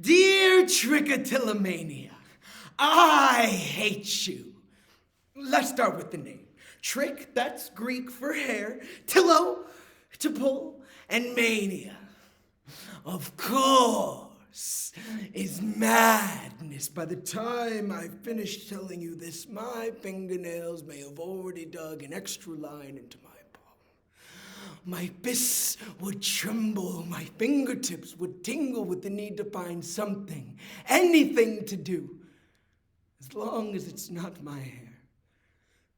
Dear trichotillomania, I hate you. Let's start with the name. Trick, that's Greek for hair. Tillo, to pull, and mania. Of course, is madness. By the time I finish telling you this, my fingernails may have already dug an extra line into my palm. My fists would tremble, my fingertips would tingle with the need to find something, anything to do, as long as it's not my hair.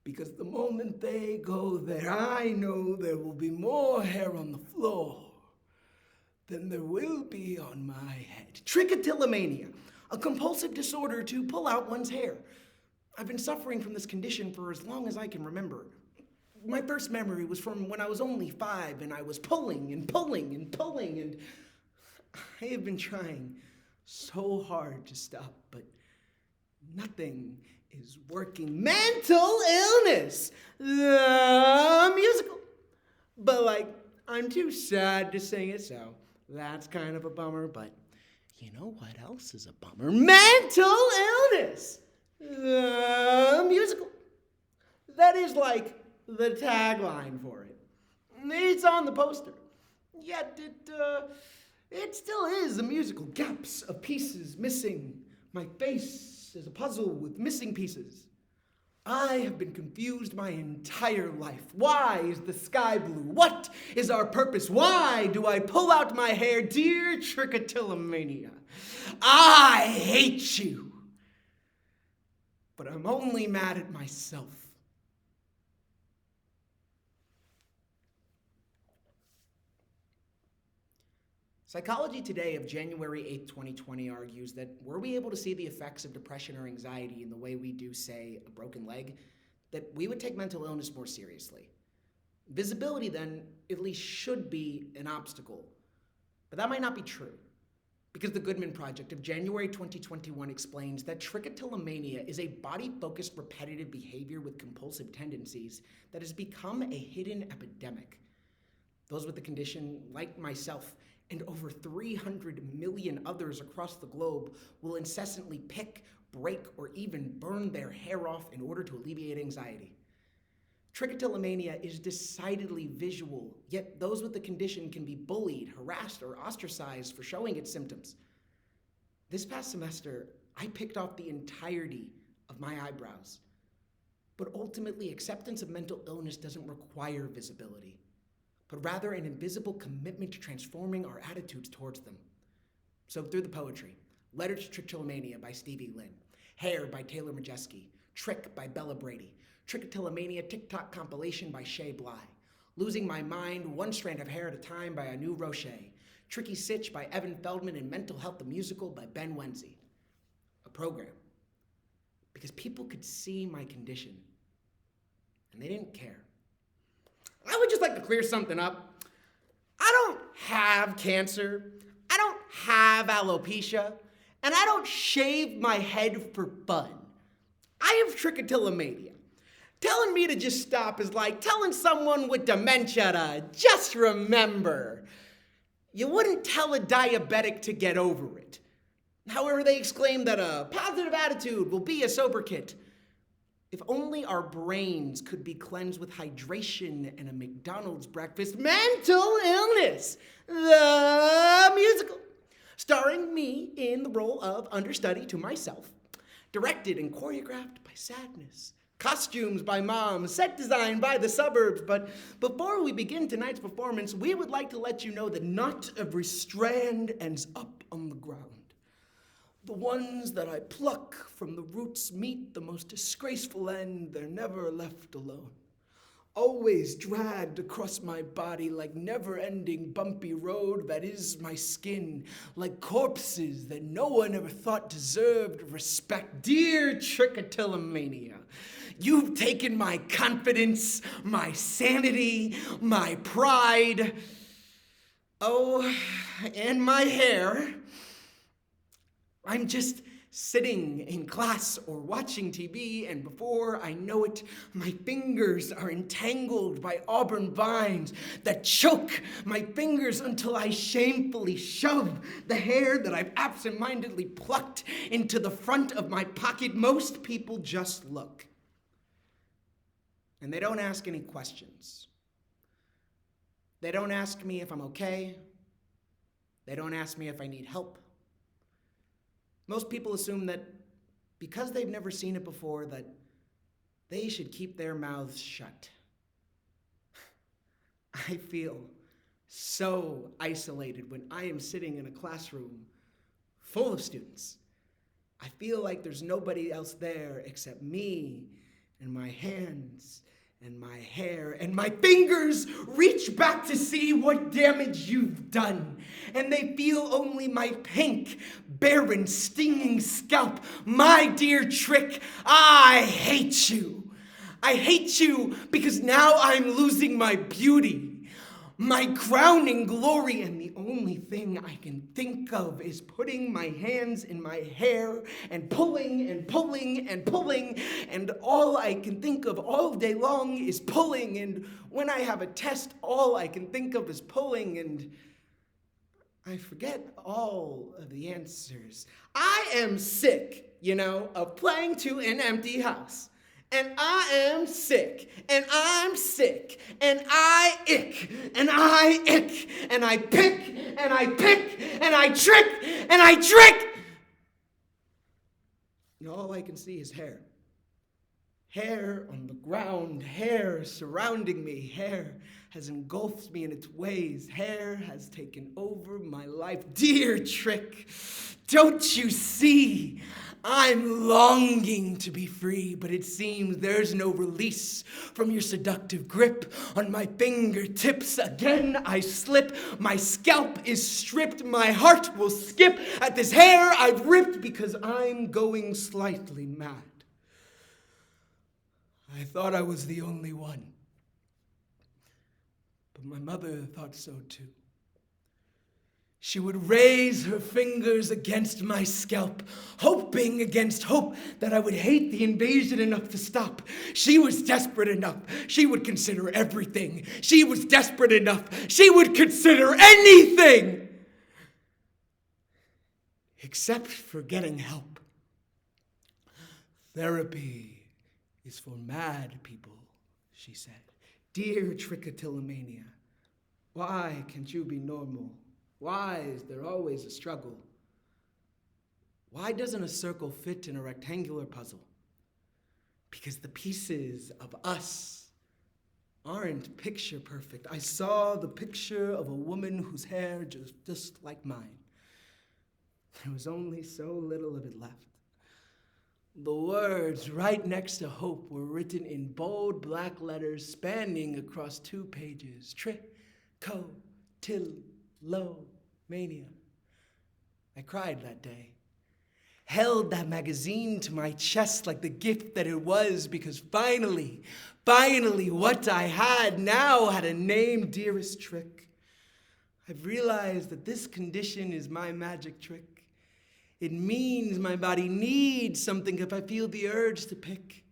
Because the moment they go there, I know there will be more hair on the floor than there will be on my head. Trichotillomania, a compulsive disorder to pull out one's hair. I've been suffering from this condition for as long as I can remember. My first memory was from when I was only 5 and I was pulling and pulling and pulling, and I have been trying so hard to stop, but nothing is working. Mental illness, the musical. But I'm too sad to sing it, so that's kind of a bummer, but you know what else is a bummer? Mental illness, the musical. That is the tagline for it. It's on the poster. Yet it still is a musical. Gaps of pieces missing. My face is a puzzle with missing pieces. I have been confused my entire life. Why is the sky blue? What is our purpose? Why do I pull out my hair? Dear trichotillomania, I hate you. But I'm only mad at myself. Psychology Today of January 8th, 2020 argues that were we able to see the effects of depression or anxiety in the way we do, say, a broken leg, that we would take mental illness more seriously. Visibility, then, at least should be an obstacle. But that might not be true, because the Goodman Project of January 2021 explains that trichotillomania is a body-focused repetitive behavior with compulsive tendencies that has become a hidden epidemic. Those with the condition, like myself, and over 300 million others across the globe will incessantly pick, break, or even burn their hair off in order to alleviate anxiety. Trichotillomania is decidedly visual, yet those with the condition can be bullied, harassed, or ostracized for showing its symptoms. This past semester, I picked off the entirety of my eyebrows. But ultimately, acceptance of mental illness doesn't require visibility, but rather an invisible commitment to transforming our attitudes towards them. So through the poetry, Letter to Trichotillomania by Stevie Lynn, Hair by Taylor Majeski, Trick by Bella Brady, Trichotillomania TikTok compilation by Shay Bly, Losing My Mind, One Strand of Hair at a Time by Anu Roche, Tricky Sitch by Evan Feldman, and Mental Health the Musical by Ben Wenzy. A program. Because people could see my condition, and they didn't care. I would just like to clear something up. I don't have cancer, I don't have alopecia, and I don't shave my head for fun. I have trichotillomania. Telling me to just stop is like telling someone with dementia to just remember. You wouldn't tell a diabetic to get over it. However, they exclaim that a positive attitude will be a sober kit. If only our brains could be cleansed with hydration and a McDonald's breakfast. Mental illness, the musical, starring me in the role of understudy to myself, directed and choreographed by Sadness, costumes by Mom, set design by The Suburbs. But before we begin tonight's performance, we would like to let you know that not every strand ends up on the ground. The ones that I pluck from the roots meet the most disgraceful end. They're never left alone. Always dragged across my body like never-ending bumpy road that is my skin, like corpses that no one ever thought deserved respect. Dear trichotillomania, you've taken my confidence, my sanity, my pride, and my hair. I'm just sitting in class or watching TV, and before I know it, my fingers are entangled by auburn vines that choke my fingers until I shamefully shove the hair that I've absentmindedly plucked into the front of my pocket. Most people just look. And they don't ask any questions. They don't ask me if I'm okay. They don't ask me if I need help. Most people assume that because they've never seen it before, that they should keep their mouths shut. I feel so isolated when I am sitting in a classroom full of students. I feel like there's nobody else there except me and my hands and my hair, and my fingers reach back to see what damage you've done. And they feel only my pink, barren, stinging scalp. My dear Trick, I hate you. I hate you because now I'm losing my beauty, my crowning glory, and the only thing I can think of is putting my hands in my hair and pulling and pulling and pulling, and all I can think of all day long is pulling, and when I have a test, all I can think of is pulling, and I forget all of the answers. I am sick, of playing to an empty house. And I am sick, and I'm sick, and I ick, and I ick, and I pick, and I pick, and I trick, and I trick. And all I can see is hair. Hair on the ground, hair surrounding me, hair has engulfed me in its ways, hair has taken over my life. Dear Trick, don't you see? I'm longing to be free, but it seems there's no release from your seductive grip on my fingertips. Again, I slip. My scalp is stripped. My heart will skip at this hair I've ripped because I'm going slightly mad. I thought I was the only one, but my mother thought so too. She would raise her fingers against my scalp, hoping against hope that I would hate the invasion enough to stop. She was desperate enough. She would consider everything. She was desperate enough. She would consider anything except for getting help. Therapy is for mad people, she said. Dear trichotillomania, why can't you be normal? Why is there always a struggle? Why doesn't a circle fit in a rectangular puzzle? Because the pieces of us aren't picture perfect. I saw the picture of a woman whose hair just like mine. There was only so little of it left. The words right next to hope were written in bold black letters spanning across 2 pages. Trichotillomania. I cried that day. Held that magazine to my chest like the gift that it was, because finally, what I had now had a name, dearest Trick. I've realized that this condition is my magic trick. It means my body needs something if I feel the urge to pick.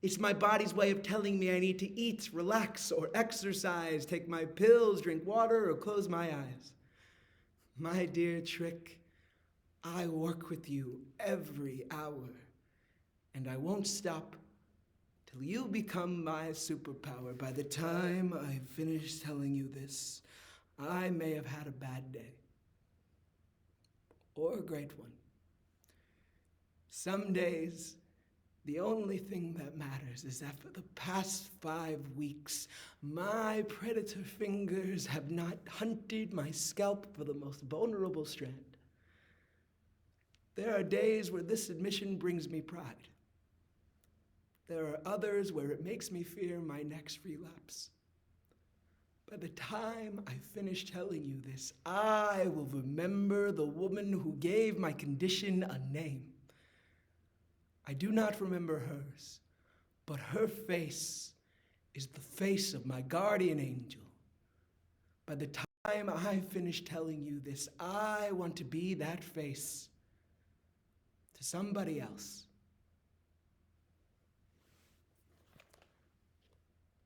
It's my body's way of telling me I need to eat, relax, or exercise, take my pills, drink water, or close my eyes. My dear Trick, I work with you every hour, and I won't stop till you become my superpower. By the time I finish telling you this, I may have had a bad day, or a great one. Some days, the only thing that matters is that for the past 5 weeks, my predator fingers have not hunted my scalp for the most vulnerable strand. There are days where this admission brings me pride. There are others where it makes me fear my next relapse. By the time I finish telling you this, I will remember the woman who gave my condition a name. I do not remember hers, but her face is the face of my guardian angel. By the time I finish telling you this, I want to be that face, to to somebody else.